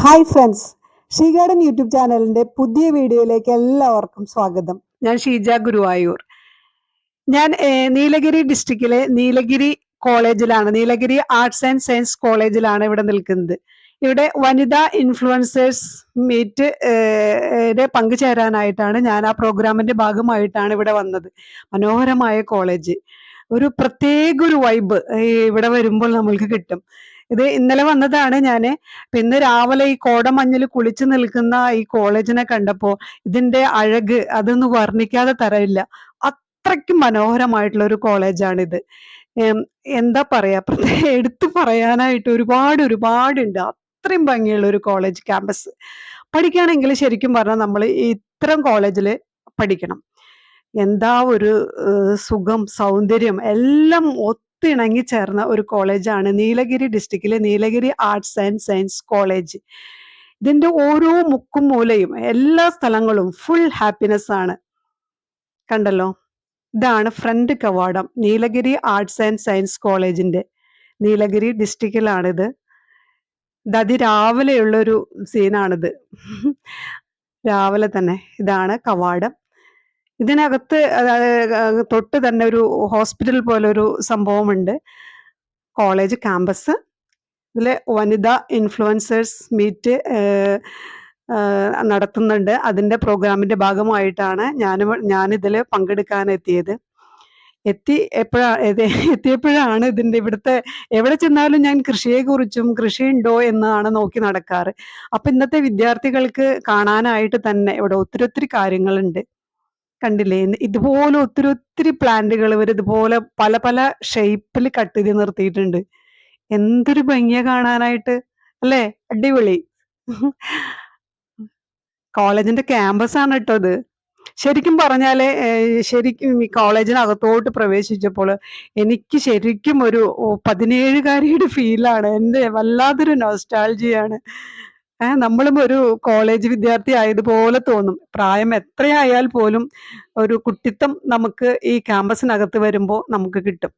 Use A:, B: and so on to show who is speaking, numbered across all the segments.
A: Hi friends, ഷീഗാർഡൻ YouTube ചാനലിന്റെ പുതിയ വീഡിയോയിലേക്ക് എല്ലാവർക്കും സ്വാഗതം. ഞാൻ ഷീജ ഗുരുവായൂർ. ഞാൻ നീലഗിരി ഡിസ്ട്രിക്റ്റിലെ നീലഗിരി കോളേജിലാണ്, നീലഗിരി ആർട്സ് ആൻഡ് സയൻസ് കോളേജിലാണ് ഇവിടെ നിൽക്കുന്നത്. ഇവിടെ വനിതാ ഇൻഫ്ലുവൻസേഴ്സ് മീറ്റ് പങ്കുചേരാനായിട്ടാണ് ഞാൻ ആ പ്രോഗ്രാമിന്റെ ഭാഗമായിട്ടാണ് ഇവിടെ വന്നത്. മനോഹരമായ കോളേജ്, ഒരു പ്രത്യേക ഒരു വൈബ് ഇവിടെ വരുമ്പോൾ നമ്മൾക്ക് കിട്ടും. ഇത് ഇന്നലെ വന്നതാണ് ഞാന്. ഇന്ന് രാവിലെ ഈ കോടമഞ്ഞിൽ കുളിച്ചു നിൽക്കുന്ന ഈ കോളേജിനെ കണ്ടപ്പോ ഇതിന്റെ അഴക് അതൊന്നും വർണ്ണിക്കാതെ തരമില്ല. അത്രയ്ക്കും മനോഹരമായിട്ടുള്ള ഒരു കോളേജാണിത്. എന്താ പറയാ, എടുത്തു പറയാനായിട്ട് ഒരുപാടുണ്ട്. അത്രയും ഭംഗിയുള്ള ഒരു കോളേജ് ക്യാമ്പസ്. പഠിക്കുകയാണെങ്കിൽ ശരിക്കും പറഞ്ഞാൽ നമ്മൾ ഇത്തരം കോളേജിൽ പഠിക്കണം. എന്താ ഒരു സുഖം, സൗന്ദര്യം എല്ലാം ഒത്തിണങ്ങി ചേർന്ന ഒരു കോളേജാണ് നീലഗിരി ഡിസ്ട്രിക്റ്റിലെ Nilgiri arts and science college. ഇതിന്റെ ഓരോ മുക്കും മൂലയും എല്ലാ സ്ഥലങ്ങളും ഫുൾ ഹാപ്പിനെസ് ആണ്. കണ്ടല്ലോ, ഇതാണ് ഫ്രണ്ട് കവാടം നീലഗിരി ആർട്സ് ആൻഡ് സയൻസ് കോളേജിന്റെ. നീലഗിരി ഡിസ്ട്രിക്റ്റിലാണിത്. ഇത് അതിരാവിലെയുള്ളൊരു സീനാണിത്. രാവിലെ തന്നെ ഇതാണ് കവാടം. ഇതിനകത്ത് തൊട്ട് തന്നെ ഒരു ഹോസ്പിറ്റൽ പോലെ ഒരു സംഭവമുണ്ട്. College campus. ഇതിൽ വനിതാ ഇൻഫ്ലുവൻസേഴ്സ് മീറ്റ് നടത്തുന്നുണ്ട്. അതിന്റെ പ്രോഗ്രാമിന്റെ ഭാഗമായിട്ടാണ് ഞാനിതിൽ പങ്കെടുക്കാൻ എത്തിയത്. എത്തിയപ്പോഴാണ് ഇവിടുത്തെ എവിടെ ചെന്നാലും ഞാൻ കൃഷിയെക്കുറിച്ചും കൃഷിയുണ്ടോ എന്നാണ് നോക്കി നടക്കാറ്. അപ്പൊ ഇന്നത്തെ വിദ്യാർത്ഥികൾക്ക് കാണാനായിട്ട് തന്നെ ഇവിടെ ഒത്തിരി കാര്യങ്ങളുണ്ട്. കണ്ടില്ലേ, ഇതുപോലെ ഒത്തിരി പ്ലാന്റുകൾ ഇവർ ഇതുപോലെ പല ഷേപ്പിൽ കട്ട് ചെയ്ത് നിർത്തിയിട്ടുണ്ട്. എന്തൊരു ഭംഗിയാ കാണാനായിട്ട്, അല്ലേ? അടിപൊളി. കോളേജിന്റെ ക്യാമ്പസ് ആണ് കേട്ടോ ഇത്. ശരിക്കും പറഞ്ഞാല് ശരിക്കും ഈ കോളേജിനകത്തോട്ട് പ്രവേശിച്ചപ്പോൾ എനിക്ക് ശരിക്കും ഒരു 17കാരിയുടെ ഫീലാണ്. എന്റെ വല്ലാത്തൊരു നൊസ്റ്റാൾജിയാണ്. നമ്മളും ഒരു കോളേജ് വിദ്യാർത്ഥി ആയതുപോലെ തോന്നും. പ്രായം എത്രയായാൽ പോലും ഒരു കുട്ടിത്തം നമുക്ക് ഈ ക്യാമ്പസിനകത്ത് വരുമ്പോൾ നമുക്ക് കിട്ടും.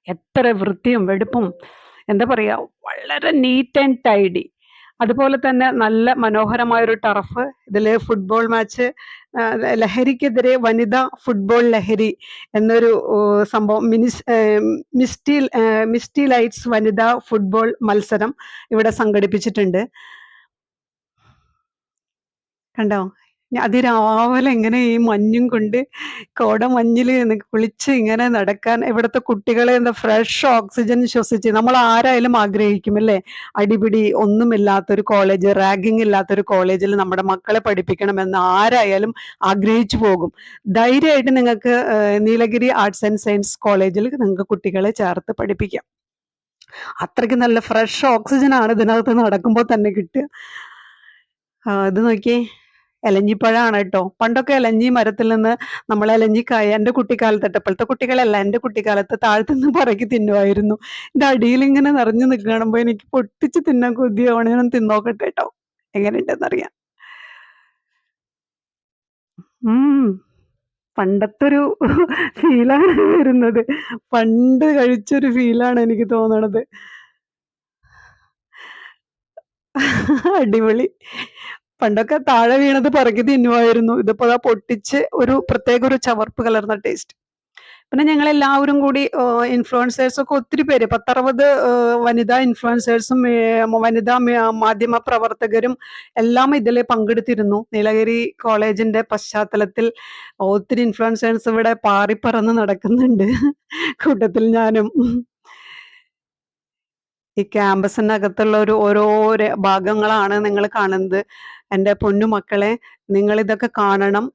A: എത്ര വൃത്തിയും വെടുപ്പും, എന്താ പറയാ, വളരെ നീറ്റ് ആൻഡ് ടൈഡി. അതുപോലെ തന്നെ നല്ല മനോഹരമായൊരു ടർഫ്. ഇതിൽ ഫുട്ബോൾ മാച്ച്, ലഹരിക്കെതിരെ വനിതാ ഫുട്ബോൾ ലഹരി എന്നൊരു സംഭവം, മിസ്റ്റി ലൈറ്റ്സ് വനിതാ ഫുട്ബോൾ മത്സരം ഇവിടെ സംഘടിപ്പിച്ചിട്ടുണ്ട്. കണ്ടോ, അതിരാവിലെ ഇങ്ങനെ ഈ മഞ്ഞും കൊണ്ട് കോടമഞ്ഞില് കുളിച്ച് ഇങ്ങനെ നടക്കാൻ, ഇവിടുത്തെ കുട്ടികളെ എന്താ ഫ്രഷ് ഓക്സിജൻ ശ്വസിച്ച് നമ്മൾ ആരായാലും ആഗ്രഹിക്കും അല്ലേ? അടിപിടി ഒന്നുമില്ലാത്തൊരു കോളേജ്, റാഗിങ് ഇല്ലാത്തൊരു കോളേജിൽ നമ്മുടെ മക്കളെ പഠിപ്പിക്കണമെന്ന് ആരായാലും ആഗ്രഹിച്ചു പോകും. ധൈര്യമായിട്ട് നിങ്ങൾക്ക് നീലഗിരി ആർട്സ് ആൻഡ് സയൻസ് കോളേജിൽ നിങ്ങൾക്ക് കുട്ടികളെ ചേർത്ത് പഠിപ്പിക്കാം. അത്രയ്ക്ക് നല്ല ഫ്രഷ് ഓക്സിജൻ ആണ് ഇതിനകത്ത് നടക്കുമ്പോൾ തന്നെ കിട്ടുക. ഇത് നോക്കിയേ, എലഞ്ഞിപ്പഴമാണ് കേട്ടോ. പണ്ടൊക്കെ എലഞ്ഞി മരത്തിൽ നിന്ന് നമ്മൾ എലഞ്ഞിക്കായ, എൻ്റെ കുട്ടിക്കാലത്ത്, ഇപ്പോഴത്തെ കുട്ടികളല്ല, എൻ്റെ കുട്ടിക്കാലത്ത് താഴത്തുനിന്ന് പറക്കി തിന്നുമായിരുന്നു. ഇത് അടിയിൽ ഇങ്ങനെ നിറഞ്ഞു നിൽക്കണമ്പോ എനിക്ക് പൊട്ടിച്ച് തിന്നാൻ കൊതിയാവണം. ഞാൻ തിന്നോക്കട്ടെ കേട്ടോ, എങ്ങനെയുണ്ടെന്നറിയാം. പണ്ടത്തെ ഒരു ഫീലാണ് വരുന്നത്. പണ്ട് കഴിച്ചൊരു ഫീലാണ് എനിക്ക് തോന്നണത്. അടിപൊളി. പണ്ടൊക്കെ താഴെ വീണത് പറക്കി തിന്നുമായിരുന്നു. ഇതിപ്പോ പൊട്ടിച്ച് ഒരു പ്രത്യേക ഒരു ചവർപ്പ് കലർന്ന ടേസ്റ്റ്. പിന്നെ ഞങ്ങൾ എല്ലാവരും കൂടി ഇൻഫ്ലുവൻസേഴ്സ് ഒക്കെ ഒത്തിരി പേര്, 10-60 വനിതാ ഇൻഫ്ലുവൻസേഴ്സും വനിതാ മാധ്യമ പ്രവർത്തകരും എല്ലാം ഇതിൽ പങ്കെടുത്തിരുന്നു. നീലഗിരി കോളേജിന്റെ പശ്ചാത്തലത്തിൽ ഒത്തിരി ഇൻഫ്ലുവൻസേഴ്സ് ഇവിടെ പാറിപ്പറന്ന് നടക്കുന്നുണ്ട്. കൂട്ടത്തിൽ ഞാനും. ഈ ക്യാമ്പസിനകത്തുള്ള ഓരോ ഭാഗങ്ങളാണ് നിങ്ങൾ കാണുന്നത്. എൻ്റെ പൊന്നു മക്കളെ, നിങ്ങൾ ഇതൊക്കെ കാണണം.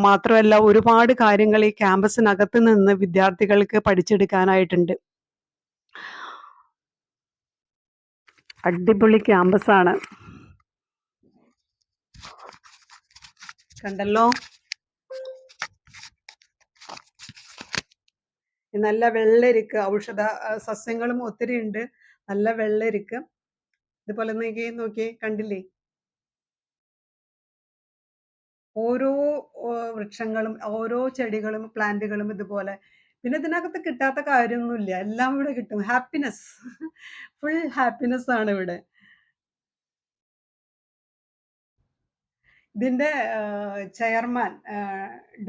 A: മാത്രമല്ല, ഒരുപാട് കാര്യങ്ങൾ ഈ ക്യാമ്പസിനകത്ത് നിന്ന് വിദ്യാർത്ഥികൾക്ക് പഠിച്ചെടുക്കാനായിട്ടുണ്ട്. അടിപൊളി ക്യാമ്പസാണ്, കണ്ടല്ലോ. നല്ല വെള്ളരിക്ക്, ഔഷധ സസ്യങ്ങളും ഒത്തിരി ഉണ്ട്. നല്ല വെള്ളരിക്ക്. ഇതുപോലെ നോക്കിയേ, കണ്ടില്ലേ? ഓരോ വൃക്ഷങ്ങളും ഓരോ ചെടികളും പ്ലാന്റുകളും ഇതുപോലെ. പിന്നെ ഇതിനകത്ത് കിട്ടാത്ത കാര്യമൊന്നുമില്ല, എല്ലാം ഇവിടെ കിട്ടും. ഹാപ്പിനെസ്, ഫുൾ ഹാപ്പിനെസ് ആണ് ഇവിടെ. ഇതിന്റെ ചെയർമാൻ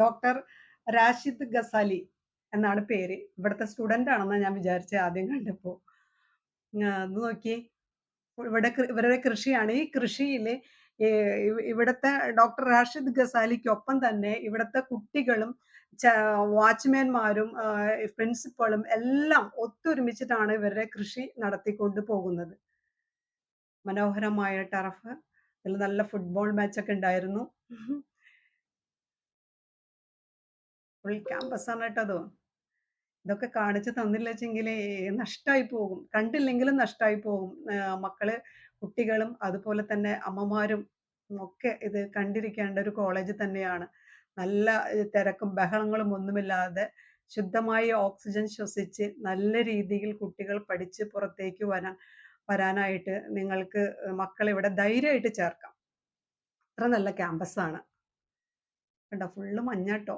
A: ഡോക്ടർ റാഷിദ് ഗസാലി എന്നാണ് പേര്. ഇവിടുത്തെ സ്റ്റുഡന്റ് ആണെന്ന് ഞാൻ വിചാരിച്ചത് ആദ്യം കണ്ടപ്പോ. അത് നോക്കി, ഇവരുടെ കൃഷിയാണ്. ഈ കൃഷിയിൽ ഇവിടുത്തെ ഡോക്ടർ റാഷിദ് ഗസാലിക്കൊപ്പം തന്നെ ഇവിടുത്തെ കുട്ടികളും വാച്ച്മാൻമാരും പ്രിൻസിപ്പളും എല്ലാം ഒത്തൊരുമിച്ചിട്ടാണ് ഇവരുടെ കൃഷി നടത്തിക്കൊണ്ട് പോകുന്നത്. മനോഹരമായ ടർഫ്, ഇതിൽ നല്ല ഫുട്ബോൾ മാച്ച് ഒക്കെ ഉണ്ടായിരുന്നു. ഫുൾ ക്യാമ്പസ് ആണ് കേട്ടതോ. ഇതൊക്കെ കാണിച്ചു തന്നില്ലെച്ചെങ്കിൽ നഷ്ടമായി പോകും, കണ്ടില്ലെങ്കിലും നഷ്ടമായി പോകും. മക്കള്, കുട്ടികളും അതുപോലെ തന്നെ അമ്മമാരും ഒക്കെ ഇത് കണ്ടിരിക്കേണ്ട ഒരു കോളേജ് തന്നെയാണ്. നല്ല തിരക്കും ബഹളങ്ങളും ഒന്നുമില്ലാതെ ശുദ്ധമായ ഓക്സിജൻ ശ്വസിച്ച് നല്ല രീതിയിൽ കുട്ടികൾ പഠിച്ച് പുറത്തേക്ക് വരാനായിട്ട് നിങ്ങൾക്ക് മക്കളെ ഇവിടെ ധൈര്യമായിട്ട് ചേർക്കാം. അത്ര നല്ല ക്യാമ്പസാണ്. കണ്ടോ, ഫുള്ള് മഞ്ഞാട്ടോ.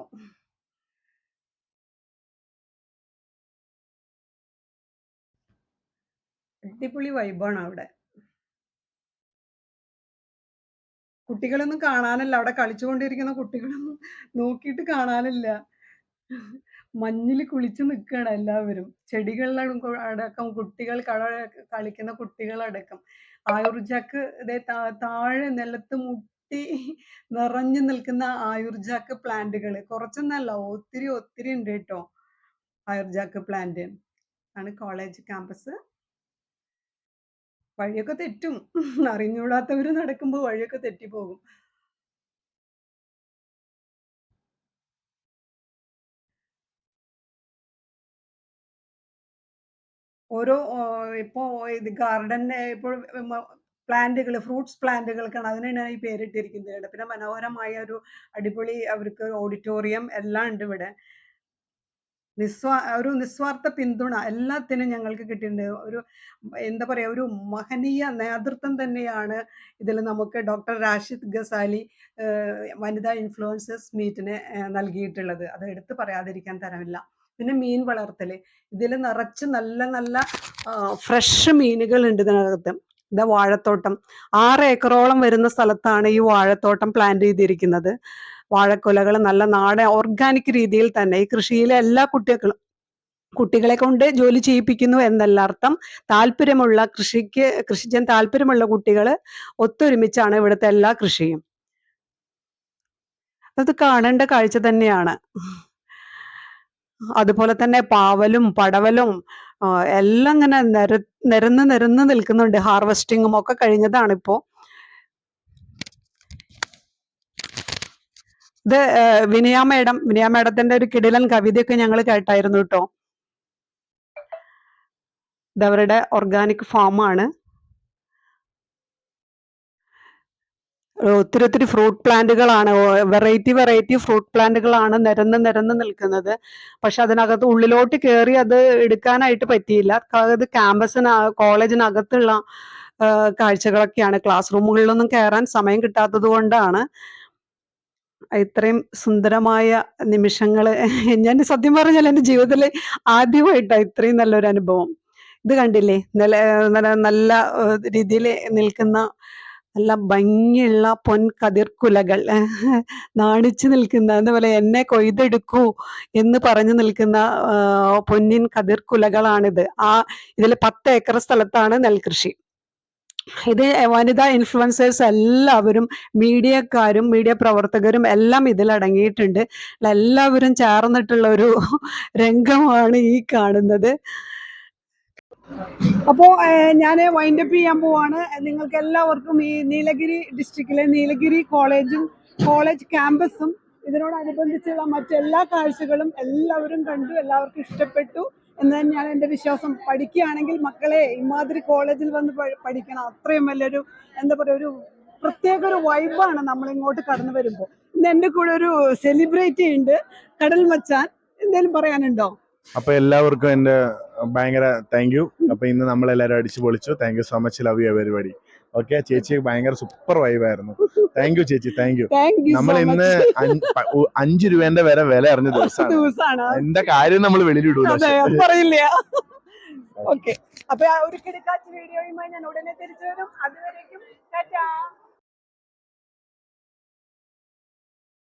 A: അടിപൊളി വൈബാണ് അവിടെ. കുട്ടികളൊന്നും കാണാനില്ല, അവിടെ കളിച്ചുകൊണ്ടിരിക്കുന്ന കുട്ടികളൊന്നും നോക്കിയിട്ട് കാണാനില്ല. മഞ്ഞിൽ കുളിച്ച് നിൽക്കുകയാണ് എല്ലാവരും. ചെടികളിലടക്കം കുട്ടികൾ കളിക്കുന്ന കുട്ടികളടക്കം. ആയുർജാക്ക് താഴെ നിലത്ത് മുട്ടി നിറഞ്ഞു നിൽക്കുന്ന ആയുർജാക്ക് പ്ലാന്റുകൾ കുറച്ചൊന്നല്ല, ഒത്തിരി ഒത്തിരി ഉണ്ട് കേട്ടോ. ആയുർജാക്ക് പ്ലാന്റ് ആണ് കോളേജ് ക്യാമ്പസ്. വഴിയൊക്കെ തെറ്റും, അറിഞ്ഞൂടാത്തവര് നടക്കുമ്പോൾ വഴിയൊക്കെ തെറ്റിപ്പോകും. ഓരോ ഇപ്പോ ഇത് ഗാർഡന് ഇപ്പോൾ പ്ലാന്റുകൾ, ഫ്രൂട്ട്സ് പ്ലാന്റുകൾക്കാണ്, അതിനാണ് ഈ പേരിട്ടിരിക്കുന്നത്. പിന്നെ മനോഹരമായ ഒരു അടിപൊളി അവർക്ക് ഓഡിറ്റോറിയം എല്ലാം ഉണ്ട് ഇവിടെ. ഒരു നിസ്വാർത്ഥ പിന്തുണ എല്ലാത്തിനും ഞങ്ങൾക്ക് കിട്ടിയിട്ടുണ്ട്. ഒരു എന്താ പറയാ, ഒരു മഹനീയ നേതൃത്വം തന്നെയാണ് ഇതിൽ നമുക്ക് ഡോക്ടർ റാഷിദ് ഗസാലി വനിതാ ഇൻഫ്ലുവൻസേഴ്സ് മീറ്റിന് നൽകിയിട്ടുള്ളത്. അത് എടുത്ത് പറയാതിരിക്കാൻ തരമില്ല. പിന്നെ മീൻ വളർത്തൽ, ഇതിൽ നിറച്ച് നല്ല നല്ല ഫ്രഷ് മീനുകൾ ഉണ്ട് ഇതിനകത്ത്. ഇതാ വാഴത്തോട്ടം, 6 ഏക്കറോളം വരുന്ന സ്ഥലത്താണ് ഈ വാഴത്തോട്ടം പ്ലാന്റ് ചെയ്തിരിക്കുന്നത്. വാഴക്കുലകൾ നല്ല നാടൻ ഓർഗാനിക് രീതിയിൽ തന്നെ. ഈ കൃഷിയിലെ എല്ലാ കുട്ടികളെ കൊണ്ട് ജോലി ചെയ്യിപ്പിക്കുന്നു എന്നല്ല അർത്ഥം. താല്പര്യമുള്ള കൃഷി ചെയ്യാൻ താല്പര്യമുള്ള കുട്ടികൾ ഒത്തൊരുമിച്ചാണ് ഇവിടുത്തെ എല്ലാ കൃഷിയും. അത് കാണേണ്ട കാഴ്ച തന്നെയാണ്. അതുപോലെ തന്നെ പാവലും പടവലും എല്ലാം ഇങ്ങനെ നിരന്ന് നിൽക്കുന്നുണ്ട്. ഹാർവെസ്റ്റിങ്ങും ഒക്കെ കഴിഞ്ഞതാണിപ്പോ. ഇത് വിനയ മേഡത്തിന്റെ ഒരു കിടിലൻ കവിതയൊക്കെ ഞങ്ങൾ കേട്ടായിരുന്നു കേട്ടോ. ഇതവരുടെ ഓർഗാനിക് ഫാമാണ്. ഒത്തിരി ഫ്രൂട്ട് പ്ലാന്റുകളാണ്, വെറൈറ്റി ഫ്രൂട്ട് പ്ലാന്റുകളാണ് നിരന്ന് നിൽക്കുന്നത്. പക്ഷെ അതിനകത്ത് ഉള്ളിലോട്ട് കയറി അത് എടുക്കാനായിട്ട് പറ്റിയില്ല. അത് കോളേജിനകത്തുള്ള കാഴ്ചകളൊക്കെയാണ്. ക്ലാസ് റൂമുകളിലൊന്നും കയറാൻ സമയം കിട്ടാത്തത് കൊണ്ടാണ്. ഇത്രയും സുന്ദരമായ നിമിഷങ്ങള് ഞാൻ സത്യം പറഞ്ഞാൽ എൻ്റെ ജീവിതത്തിൽ ആദ്യമായിട്ടാണ് ഇത്രയും നല്ലൊരു അനുഭവം. ഇത് കണ്ടില്ലേ, നല്ല രീതിയിൽ നിൽക്കുന്ന നല്ല ഭംഗിയുള്ള പൊൻകതിർക്കുലകൾ, നാണിച്ചു നിൽക്കുന്ന, അതുപോലെ എന്നെ കൊയ്തെടുക്കൂ എന്ന് പറഞ്ഞു നിൽക്കുന്ന പൊന്നിൻ കതിർക്കുലകളാണിത്. ഇതിൽ 10 ഏക്കർ സ്ഥലത്താണ് നെൽകൃഷി. ഇത് വനിതാ ഇൻഫ്ലുവൻസേഴ്സ് എല്ലാവരും, മീഡിയ പ്രവർത്തകരും എല്ലാം ഇതിൽ അടങ്ങിയിട്ടുണ്ട്. എല്ലാവരും ചേർന്നിട്ടുള്ള ഒരു രംഗമാണ് ഈ കാണുന്നത്. അപ്പോൾ ഞാൻ വൈൻഡപ്പ് ചെയ്യാൻ പോവാണ്. നിങ്ങൾക്ക് എല്ലാവർക്കും ഈ നീലഗിരി ഡിസ്ട്രിക്റ്റിലെ നീലഗിരി കോളേജ് ക്യാമ്പസും ഇതിനോടനുബന്ധിച്ചുള്ള മറ്റെല്ലാ കാഴ്ചകളും എല്ലാവരും കണ്ടു, എല്ലാവർക്കും ഇഷ്ടപ്പെട്ടു എന്ന് തന്നെയാണ് എൻ്റെ വിശ്വാസം. പഠിക്കുകയാണെങ്കിൽ മക്കളെ ഇമാതിരി കോളേജിൽ വന്ന് പഠിക്കണം. അത്രയും വലിയൊരു എന്താ പറയുക, ഒരു പ്രത്യേക ഒരു വൈബാണ് നമ്മൾ ഇങ്ങോട്ട് കടന്നു വരുമ്പോൾ. ഇന്ന് എൻ്റെ കൂടെ ഒരു സെലിബ്രിറ്റി ഉണ്ട്, കടൽ മച്ചാൻ. എന്തെങ്കിലും പറയാനുണ്ടോ?
B: അപ്പൊ എല്ലാവർക്കും എന്റെ ഭയങ്കര താങ്ക് യു. അപ്പൊ ഇന്ന് നമ്മളെല്ലാരും അടിച്ചു പൊളിച്ചു. Thank you so much, love you everybody. Okay, ചേച്ചി ഭയങ്കര സൂപ്പർ വൈബായിരുന്നു. താങ്ക് യു ചേച്ചി, താങ്ക് യു. നമ്മൾ ഇന്ന് 5 രൂപേന്റെ വില അറിഞ്ഞ ദിവസമാണ്. എന്റെ കാര്യം നമ്മൾ വെളിയിലിടൂല.
A: ഓക്കെ, അപ്പൊ ഒരു കിടക്കാച്ച വീഡിയോയുമായി ഞാൻ ഉടനെ തിരിച്ചു വരും. അതുവരെ